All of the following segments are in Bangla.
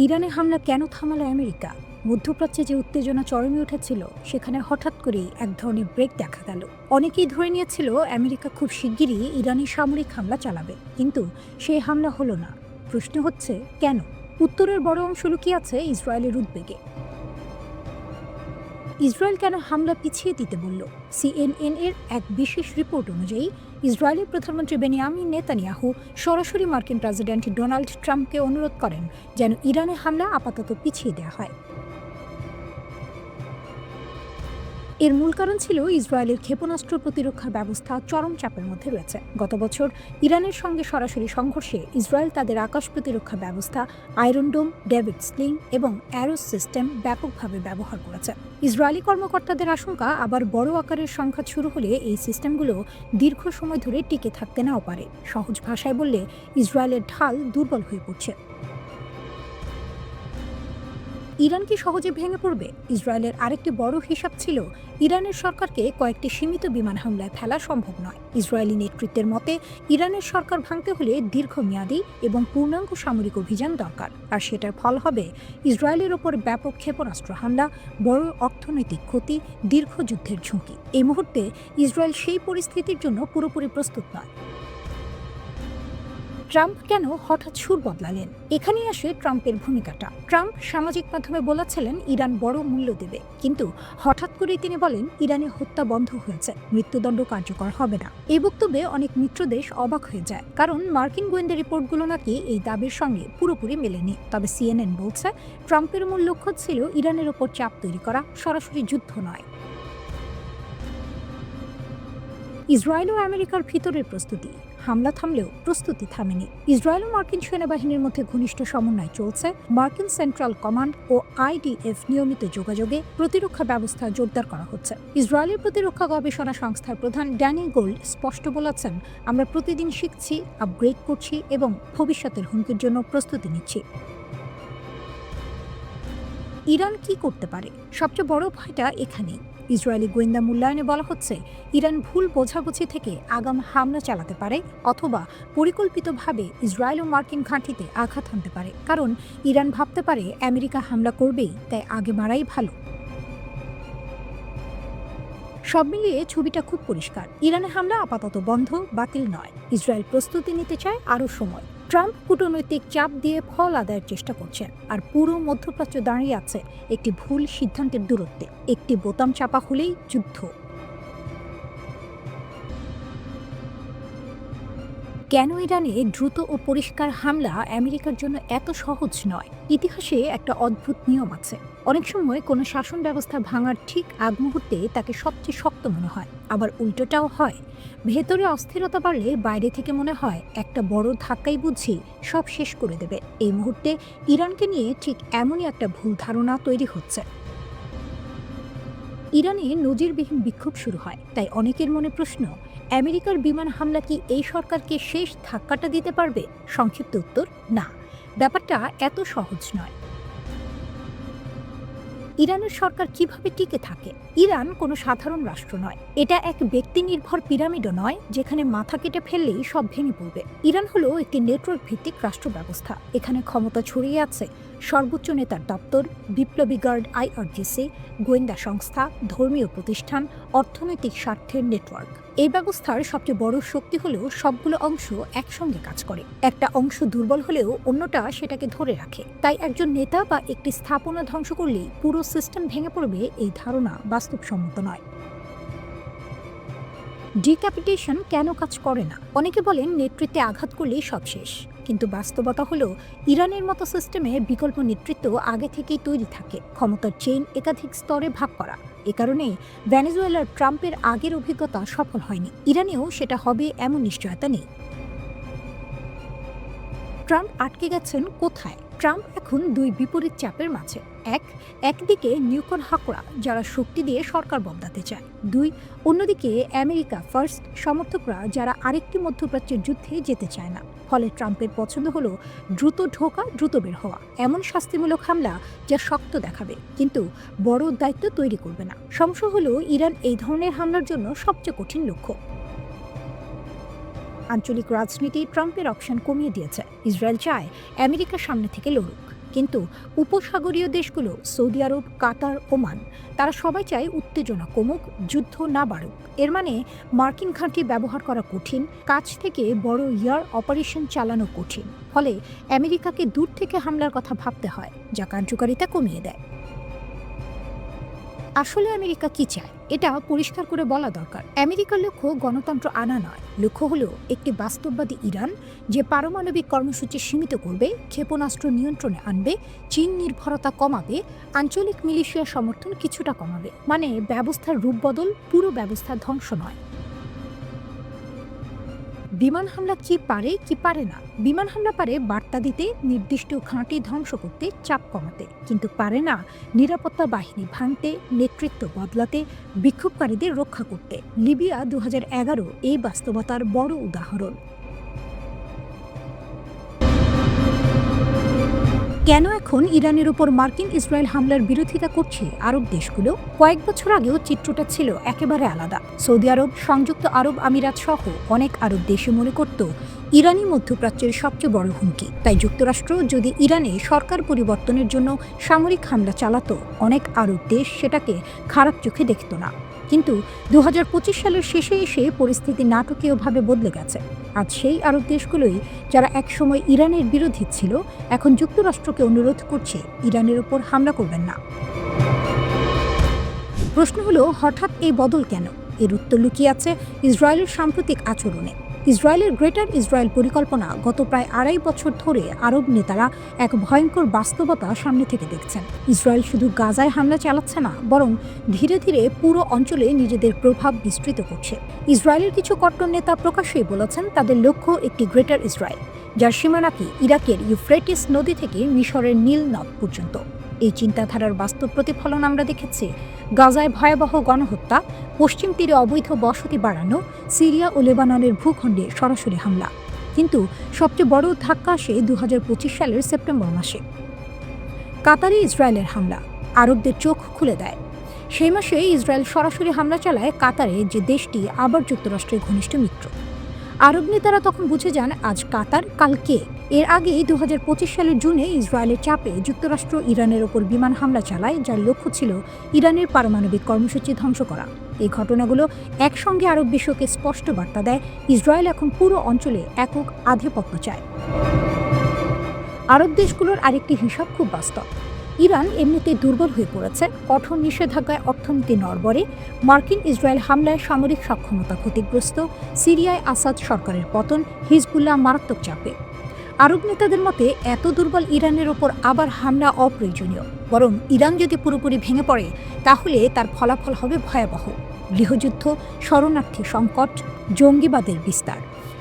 ইরানে হামলা কেন থামালো আমেরিকা? মধ্যপ্রাচ্যে যে উত্তেজনা চরমে উঠেছিল সেখানে হঠাৎ করেই এক ধরনের ব্রেক দেখা গেল। অনেকেই ধরে নিয়েছিল আমেরিকা খুব শিগগিরই ইরানি সামরিক হামলা চালাবে, কিন্তু সেই হামলা হলো না। প্রশ্ন হচ্ছে কেন? উত্তরের বড় অংশ লুকিয়ে আছে ইসরায়েলের উদ্বেগে। ইসরায়েল কেন হামলা পিছিয়ে দিতে বলল? সিএনএন এর এক বিশেষ রিপোর্ট অনুযায়ী ইসরায়েলের প্রধানমন্ত্রী বেনিয়ামিন নেতানিয়াহু সরাসরি মার্কিন প্রেসিডেন্ট ডোনাল্ড ট্রাম্পকে অনুরোধ করেন যেন ইরানে হামলা আপাতত পিছিয়ে দেওয়া হয়। এর মূল কারণ ছিল ইসরায়েলের ক্ষেপণাস্ত্র প্রতিরক্ষা ব্যবস্থা চরম চাপের মধ্যে রয়েছে। গত বছর ইরানের সঙ্গে সরাসরি সংঘর্ষে ইসরায়েল তাদের আকাশ প্রতিরক্ষা ব্যবস্থা আয়রন ডোম, ডেভিড স্লিং এবং অ্যারোস সিস্টেম ব্যাপকভাবে ব্যবহার করেছে। ইসরায়েলি কর্মকর্তাদের আশঙ্কা, আবার বড় আকারের সংঘাত শুরু হলে এই সিস্টেমগুলো দীর্ঘ সময় ধরে টিকে থাকতে নাও পারে। সহজ ভাষায় বললে, ইসরায়েলের ঢাল দুর্বল হয়ে পড়ছে। ইরান কি সহজে ভেঙে পড়বে? ইসরায়েলের আরেকটি বড় হিসাব ছিল, ইরানের সরকারকে কয়েকটি সীমিত বিমান হামলায় ফেলা সম্ভব নয়। ইসরায়েলি নেতৃত্বের মতে, ইরানের সরকার ভাঙতে হলে দীর্ঘমেয়াদী এবং পূর্ণাঙ্গ সামরিক অভিযান দরকার, আর সেটার ফল হবে ইসরায়েলের ওপর ব্যাপক ক্ষেপণাস্ত্র হামলা, বড় অর্থনৈতিক ক্ষতি, দীর্ঘ যুদ্ধের ঝুঁকি। এই মুহূর্তে ইসরায়েল সেই পরিস্থিতির জন্য পুরোপুরি প্রস্তুত নয়। ট্রাম্প কেন হঠাৎ সুর বদলালেন? এখানেই আসে ট্রাম্পের ভূমিকাটা। ট্রাম্প সামাজিক মাধ্যমে বলেছিলেন ইরান বড় মূল্য দেবে, কিন্তু হঠাৎ করেই তিনি বলেন ইরানে হত্যা বন্ধ হয়েছে, মৃত্যুদণ্ড কার্যকর হবে না। এই বক্তব্যে অনেক মিত্রদেশ অবাক হয়ে যায়, কারণ মার্কিন গোয়েন্দা রিপোর্টগুলো নাকি এই দাবির সঙ্গে পুরোপুরি মেলেনি। তবে সিএনএন বলছে, ট্রাম্পের মূল লক্ষ্য ছিল ইরানের ওপর চাপ তৈরি করা, সরাসরি যুদ্ধ নয়। ইসরায়েল ও আমেরিকার ভিতরের প্রস্তুতি। হামলা থামলেও প্রস্তুতি থামেনি। ইসরায়েল ও মার্কিন সেনাবাহিনীর মধ্যে ঘনিষ্ঠ সমন্বয় চলছে। মার্কিন সেন্ট্রাল কমান্ড ও আইডিএফ নিয়মিত যোগাযোগে প্রতিরক্ষা ব্যবস্থা জোরদার করা হচ্ছে। ইসরায়েলের প্রতিরক্ষা গবেষণা সংস্থার প্রধান ড্যানি গোল্ড স্পষ্ট বলেছেন, আমরা প্রতিদিন শিখছি, আপগ্রেড করছি এবং ভবিষ্যতের হুমকির জন্য প্রস্তুতি নিচ্ছি। ইরান কি করতে পারে? সবচেয়ে বড় ভয়টা এখানেই। ইসরায়েলি গোয়েন্দা মূল্যায়নে বলা হচ্ছে, ইরান ভুল বোঝাবুঝি থেকে আগাম হামলা চালাতে পারে, অথবা পরিকল্পিতভাবে ইসরায়েল ও মার্কিন ঘাঁটিতে আঘাত হানতে পারে। কারণ ইরান ভাবতে পারে আমেরিকা হামলা করবেই, তাই আগে মারাই ভালো। সব মিলিয়ে ছবিটা খুব পরিষ্কার। ইরানে হামলা আপাতত বন্ধ, বাতিল নয়। ইসরায়েল প্রস্তুতি নিতে চায় আরও সময়। ট্রাম্প কূটনৈতিক চাপ দিয়ে ফল আদায়ের চেষ্টা করছেন, আর পুরো মধ্যপ্রাচ্য দাঁড়িয়ে আছে একটি ভুল সিদ্ধান্তের দূরত্বে। একটি বোতাম চাপা হলেই যুদ্ধ। কেন ইরানে দ্রুত ও পরিষ্কার হামলা আমেরিকার জন্য এত সহজ নয়? ইতিহাসে একটা অদ্ভুত নিয়ম আছে। অনেক সময় কোনো শাসন ব্যবস্থা ভাঙার ঠিক আগ মুহূর্তে তাকে সবচেয়ে শক্ত মনে হয়, আবার উল্টোটাও হয়। ভেতরে অস্থিরতা বাড়লে বাইরে থেকে মনে হয় একটা বড় ধাক্কাই বুঝি সব শেষ করে দেবে। এই মুহূর্তে ইরানকে নিয়ে ঠিক এমনই একটা ভুল ধারণা তৈরি হচ্ছে। ইরানে নজিরবিহীন বিক্ষোভ শুরু হয়, তাই অনেকের মনে প্রশ্ন, আমেরিকার বিমান হামলা কি এই সরকারকে শেষ ধাক্কাটা দিতে পারবে? সংক্ষিপ্ত উত্তর, না, ব্যাপারটা এত সহজ নয়। ইরানের সরকার কিভাবে টিকে থাকে? ইরান কোনো সাধারণ রাষ্ট্র নয়। এটা এক ব্যক্তি নির্ভর পিরামিডও নয়, যেখানে মাথা কেটে ফেললেই সব ভেঙে পড়বে। ইরান হলো একটি নেটওয়ার্ক ভিত্তিক রাষ্ট্র ব্যবস্থা। এখানে ক্ষমতা ছড়িয়ে আছে সর্বোচ্চ নেতার দপ্তর, বিপ্লবী গার্ড আইআরজিসি, গোয়েন্দা সংস্থা, ধর্মীয় প্রতিষ্ঠান, অর্থনৈতিক স্বার্থের নেটওয়ার্ক। এই ব্যবস্থার সবচেয়ে বড় শক্তি হলেও সবগুলো অংশ একসঙ্গে কাজ করে। একটা অংশ দুর্বল হলেও অন্যটা সেটাকে ধরে রাখে। তাই একজন নেতা বা একটি স্থাপনা ধ্বংস করলেই পুরো সিস্টেম ভেঙে পড়বে, এই ধারণা বাস্তবসম্মত নয়। ডিক্যাপিটেশন কেন কাজ করে না? অনেকে বলেন নেতৃত্বে আঘাত করলেই সব শেষ, কিন্তু বাস্তবতা হলো ইরানের মতো সিস্টেমে বিকল্প নেতৃত্ব আগে থেকেই তৈরি থাকে। ক্ষমতার চেইন একাধিক স্তরে ভাগ করা। এ কারণেই ভেনেজুয়েলার ট্রাম্পের আগের অভিজ্ঞতা সফল হয়নি। ইরানেও সেটা হবে এমন নিশ্চয়তা নেই। ট্রাম্প আটকে গেছেন কোথায়? ট্রাম্প এখন দুই বিপরীত চাপের মাঝে। একদিকে নিউকন হাকরা, যারা শক্তি দিয়ে সরকার বদলাতে চায়। অন্যদিকে আমেরিকা ফার্স্ট সমর্থকরা, যারা আরেকটি মধ্যপ্রাচ্যের যুদ্ধে যেতে চায় না। ফলে ট্রাম্পের পছন্দ হলো দ্রুত ঢোকা, দ্রুত বের হওয়া, এমন শাস্তিমূলক হামলা যা শক্ত দেখাবে কিন্তু বড় দায়িত্ব তৈরি করবে না। সমস্যা হলো ইরান এই ধরনের হামলার জন্য সবচেয়ে কঠিন লক্ষ্য। আঞ্চলিক রাজনীতি ট্রাম্পের অপশন কমিয়ে দিয়েছে। ইসরায়েল চায় আমেরিকার সামনে থেকে লড়ুক। কিন্তু উপসাগরীয় দেশগুলো সৌদি আরব, কাতার, ওমান তারা সবাই চায় উত্তেজনা কমুক, যুদ্ধ না বাড়ুক। এর মানে মার্কিন ঘাঁটি ব্যবহার করা কঠিন, কাছ থেকে বড় এয়ার অপারেশন চালানো কঠিন। ফলে আমেরিকাকে দূর থেকে হামলার কথা ভাবতে হয়, যা কার্যকারিতা কমিয়ে দেয়। আসলে আমেরিকা কি চায় এটা পরিষ্কার করে বলা দরকার। আমেরিকার লক্ষ্য গণতন্ত্র আনা নয়, লক্ষ্য হলো একটি বাস্তববাদী ইরান যে পারমাণবিক কর্মসূচি সীমিত করবে, ক্ষেপণাস্ত্র নিয়ন্ত্রণে আনবে, চীন নির্ভরতা কমাবে, আঞ্চলিক মিলিশিয়া সমর্থন কিছুটা কমাবে। মানে ব্যবস্থার রূপবদল, পুরো ব্যবস্থা ধ্বংস নয়। বিমান হামলা কি পারে কি পারে না? বিমান হামলা পারে বার্তা দিতে, নির্দিষ্ট ঘাঁটি ধ্বংস করতে, চাপ কমাতে, কিন্তু পারে না নিরাপত্তা বাহিনী ভাঙতে, নেতৃত্ব বদলাতে, বিক্ষোভকারীদের রক্ষা করতে। লিবিয়া 2011 এই বাস্তবতার বড় উদাহরণ। কেন এখন ইরানের উপর মার্কিন ইসরায়েল হামলার বিরোধিতা করছে আরব দেশগুলো? কয়েক বছর আগেও চিত্রটা ছিল একেবারে আলাদা। সৌদি আরব, সংযুক্ত আরব আমিরাত সহ অনেক আরব দেশে মনে করত ইরানই মধ্যপ্রাচ্যের সবচেয়ে বড় হুমকি। তাই যুক্তরাষ্ট্র যদি ইরানে সরকার পরিবর্তনের জন্য সামরিক হামলা চালাতো, অনেক আরব দেশ সেটাকে খারাপ চোখে দেখত না। কিন্তু 2025 সালের শেষে এসে পরিস্থিতি নাটকীয়ভাবে বদলে গেছে। আজ সেই আরব দেশগুলোই যারা একসময় ইরানের বিরোধী ছিল, এখন যুক্তরাষ্ট্রকে অনুরোধ করছে ইরানের ওপর হামলা করবেন না। প্রশ্ন হলো, হঠাৎ এই বদল কেন? এর উত্তর লুকিয়ে আছে ইসরায়েলের সাম্প্রতিক আচরণে। ইসরায়েলের গ্রেটার ইসরায়েল পরিকল্পনা গত প্রায় 2.5 বছর ধরে আরব নেতারা এক ভয়ঙ্কর বাস্তবতা সামনে থেকে দেখছেন। ইসরায়েল শুধু গাজায় হামলা চালাচ্ছে না, বরং ধীরে ধীরে পুরো অঞ্চলে নিজেদের প্রভাব বিস্তৃত করছে। ইসরায়েলের কিছু কট্টর নেতা প্রকাশ্যেই বলেছেন তাদের লক্ষ্য একটি গ্রেটার ইসরায়েল, যার সীমানা কি ইরাকের ইউফ্রেটিস নদী থেকে মিশরের নীল নদ পর্যন্ত। এই চিন্তাধারার বাস্তব প্রতিফলন আমরা দেখেছি গাজায় ভয়াবহ গণহত্যা, পশ্চিম তীরে অবৈধ বসতি বাড়ানো, সিরিয়া ও লেবাননের ভূখণ্ডে সরাসরি হামলা। কিন্তু সবচেয়ে বড় ধাক্কা আসে 2025 সালের সেপ্টেম্বর মাসে। কাতারে ইসরায়েলের হামলা আরবদের চোখ খুলে দেয়। সেই মাসে ইসরায়েল সরাসরি হামলা চালায় কাতারে, যে দেশটি আবার যুক্তরাষ্ট্রের ঘনিষ্ঠ মিত্র। আরব নেতারা তখন বুঝে যান আজ কাতার, কাল কে। এর আগে 2025 সালের জুনে ইসরায়েলের চাপে যুক্তরাষ্ট্র ইরানের ওপর বিমান হামলা চালায়, যার লক্ষ্য ছিল ইরানের পারমাণবিক কর্মসূচি ধ্বংস করা। এই ঘটনাগুলো একসঙ্গে আরব বিশ্বকে স্পষ্ট বার্তা দেয় ইসরায়েল এখন পুরো অঞ্চলে একক আধিপত্য চায়। আরব দেশগুলোর আরেকটি হিসাব খুব বাস্তব। ইরান এমনিতেই দুর্বল হয়ে পড়েছে, কঠোর নিষেধাজ্ঞায় অর্থনীতি নড়বড়ে, মার্কিন ইসরায়েল হামলায় সামরিক সক্ষমতা ক্ষতিগ্রস্ত, সিরিয়ায় আসাদ সরকারের পতন, হিজবুল্লাহ মারাত্মক চাপে। আরব নেতাদের মতে এত দুর্বল ইরানের ওপর আবার হামলা অপ্রয়োজনীয়, বরং ইরান যদি পুরোপুরি ভেঙে পড়ে তাহলে তার ফলাফল হবে ভয়াবহ। গৃহযুদ্ধ, শরণার্থী সংকট, জঙ্গিবাদের বিস্তার,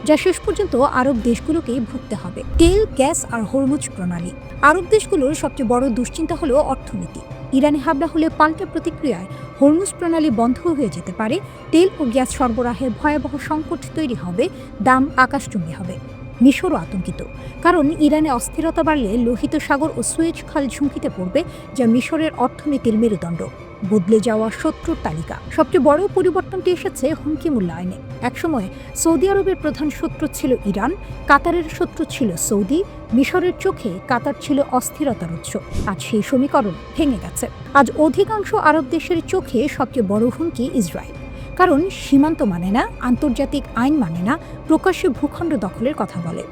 যা শেষ পর্যন্ত আরব দেশগুলোকেই ভুগতে হবে। তেল, গ্যাস আর হরমুজ প্রণালী। আরব দেশগুলোর সবচেয়ে বড় দুশ্চিন্তা হলো অর্থনীতি। ইরানে হামলা হলে পাল্টা প্রতিক্রিয়ায় হরমুজ প্রণালী বন্ধ হয়ে যেতে পারে, তেল ও গ্যাস সরবরাহের ভয়াবহ সংকট তৈরি হবে, দাম আকাশচুম্বী হবে। মিশরও আতঙ্কিত, কারণ ইরানে অস্থিরতা বাড়লে লোহিত সাগর ও সুয়েজ খাল ঝুঁকিতে পড়বে, যা মিশরের অর্থনীতির মেরুদণ্ড। বদলে যাওয়া শত্রুর তালিকা। সবচেয়ে বড় পরিবর্তনটি এসেছে হুমকি মূল্যায়নে। একসময় সৌদি আরবের প্রধান শত্রু ছিল ইরান, কাতারের শত্রু ছিল সৌদি, মিশরের চোখে কাতার ছিল অস্থিরতার উৎস। আজ সেই সমীকরণ ভেঙে গেছে। আজ অধিকাংশ আরব দেশের চোখে সবচেয়ে বড় হুমকি ইসরায়েল, কারণ সীমান্ত মানে না, আন্তর্জাতিক আইন মানে না, প্রকাশ্যে ভূখণ্ড দখলের কথা বলে।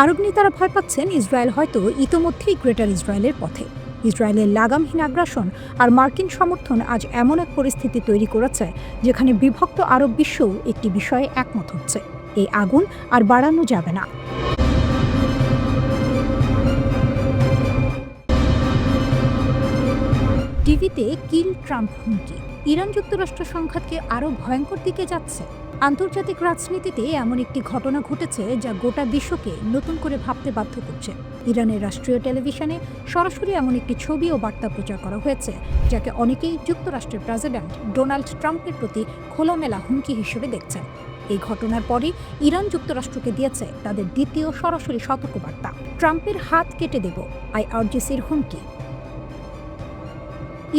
আরব নেতারা ভয় পাচ্ছেন ইসরায়েল হয়তো ইতোমধ্যেই গ্রেটার ইসরায়েলের পথে। ইসরায়েলের লাগামহীন আগ্রাসন আর মার্কিন সমর্থন আজ এমন এক পরিস্থিতি তৈরি করেছে যেখানে বিভক্ত আরব বিশ্বও একটি বিষয়ে একমত হচ্ছে, এই আগুন আর বাড়ানো যাবে না। টিভিতে কিল ট্রাম্প হুমকি। ইরান যুক্তরাষ্ট্র সংঘাতকে আরও ভয়ঙ্কর দিকে যাচ্ছে। আন্তর্জাতিক রাজনীতিতে এমন একটি ঘটনা ঘটেছে যা গোটা বিশ্বকে নতুন করে ভাবতে বাধ্য করছে। ইরানের রাষ্ট্রীয় টেলিভিশনে সরাসরি এমন একটি ছবি ও বার্তা প্রচার করা হয়েছে যাকে অনেকেই যুক্তরাষ্ট্রের প্রেসিডেন্ট ডোনাল্ড ট্রাম্পের প্রতি খোলামেলা হুমকি হিসেবে দেখছেন। এই ঘটনার পরই ইরান যুক্তরাষ্ট্রকে দিয়েছে তাদের দ্বিতীয় সরাসরি সতর্কবার্তা। ট্রাম্পের হাত কেটে দেব, আইআরজিসির হুমকি।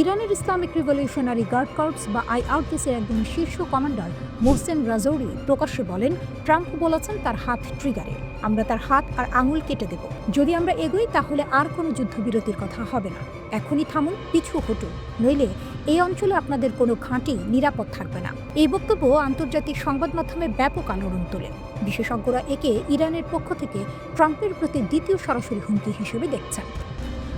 ইরানের ইসলামিক রিভলিউশনারি গার্ড কর্পস বা আইআরজিসির একজন শীর্ষ কমান্ডার মোহসেন রাজৌরি প্রকাশ্যে বলেন, ট্রাম্প বলেছেন তার হাত ট্রিগারে, আমরা তার হাত আর আঙুল কেটে দেব। যদি আমরা এগোই তাহলে আর কোনো যুদ্ধবিরতির কথা হবে না। এখনই থামুন, পিছু হটুন, নইলে এই অঞ্চলে আপনাদের কোনো ঘাঁটি নিরাপদ থাকবে না। এই বক্তব্য আন্তর্জাতিক সংবাদ মাধ্যমে ব্যাপক আলোড়ন তোলে। বিশেষজ্ঞরা একে ইরানের পক্ষ থেকে ট্রাম্পের প্রতি দ্বিতীয় সরাসরি হুমকি হিসেবে দেখছেন।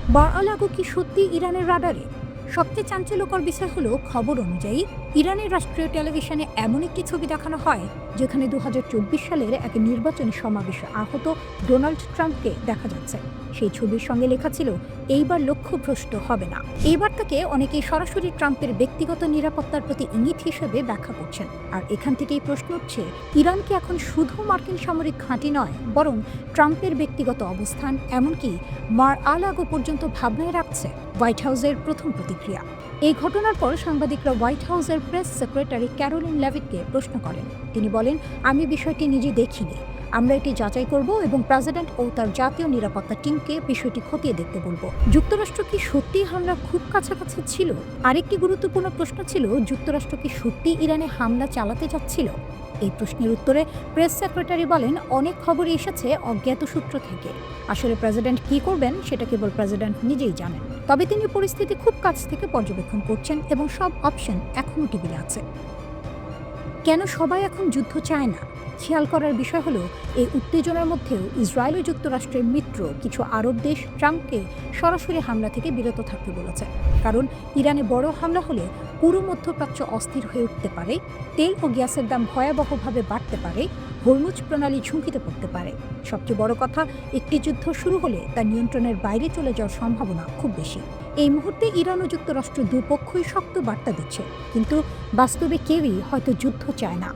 মার-আ-লাগো কি সত্যি ইরানের রাডারে? সবচেয়ে চাঞ্চল্যকর বিষয় হলো, খবর অনুযায়ী ইরানের রাষ্ট্রীয় টেলিভিশনে এমন একটি ছবি দেখানো হয় যেখানে 2024 সালের এক নির্বাচনী সমাবেশে আহত ডোনাল্ড ট্রাম্পকে দেখা যাচ্ছে। সেই ছবির সঙ্গে লেখা ছিল, এইবার লক্ষ্যভ্রষ্ট হবে না। এইবার তাকে অনেকেই সরাসরি ট্রাম্পের ব্যক্তিগত নিরাপত্তার প্রতি ইঙ্গিত হিসেবে ব্যাখ্যা করছেন। আর এখান থেকেই প্রশ্ন উঠছে, ইরান কি এখন শুধু মার্কিন সামরিক ঘাঁটি নয়, বরং ট্রাম্পের ব্যক্তিগত অবস্থান, এমনকি মার-আ-লাগো পর্যন্ত ভাবনায় রাখছে? হোয়াইট হাউসের প্রথম প্রতিক্রিয়া। এই ঘটনার পর সাংবাদিকরা হোয়াইট হাউসের প্রেস সেক্রেটারি ক্যারোলিন লেভিটকে প্রশ্ন করেন। তিনি বলেন, আমি বিষয়টি নিজে দেখিনি, আমরা এটি যাচাই করব এবং প্রেসিডেন্ট ও তার জাতীয় নিরাপত্তা টিমকে বিষয়টি খতিয়ে দেখতে বলবো। যুক্তরাষ্ট্র কি সত্যি হামলা খুব কাছাকাছি ছিল? আরেকটি গুরুত্বপূর্ণ প্রশ্ন ছিল, যুক্তরাষ্ট্র কি সত্যি ইরানে হামলা চালাতে যাচ্ছিল? এই প্রশ্নের উত্তরে প্রেস সেক্রেটারি বলেন, অনেক খবরই এসেছে অজ্ঞাত সূত্র থেকে। আসলে প্রেসিডেন্ট কি করবেন সেটা কেবল প্রেসিডেন্ট নিজেই জানেন। তবে তিনি পরিস্থিতি খুব কাছ থেকে পর্যবেক্ষণ করছেন এবং সব অপশন এখনও টেবিলে আছে। কেন সবাই এখন যুদ্ধ চায় না? খেয়াল করার বিষয় হলো, এই উত্তেজনার মধ্যেও ইসরায়েল ও যুক্তরাষ্ট্রের মিত্র কিছু আরব দেশ ট্রাম্পকে সরাসরি হামলা থেকে বিরত থাকতে বলেছে। কারণ ইরানে বড় হামলা হলে পুরো মধ্যপ্রাচ্য অস্থির হয়ে উঠতে পারে, তেল ও গ্যাসের দাম ভয়াবহভাবে বাড়তে পারে, হরমুজ প্রণালী ঝুঁকিতে পড়তে পারে। সবচেয়ে বড় কথা, একটি যুদ্ধ শুরু হলে তা নিয়ন্ত্রণের বাইরে চলে যাওয়ার সম্ভাবনা খুব বেশি। এই মুহূর্তে ইরান ও যুক্তরাষ্ট্র দুপক্ষই শক্ত বার্তা দিচ্ছে, কিন্তু বাস্তবে কেউই হয়তো যুদ্ধ চায় না।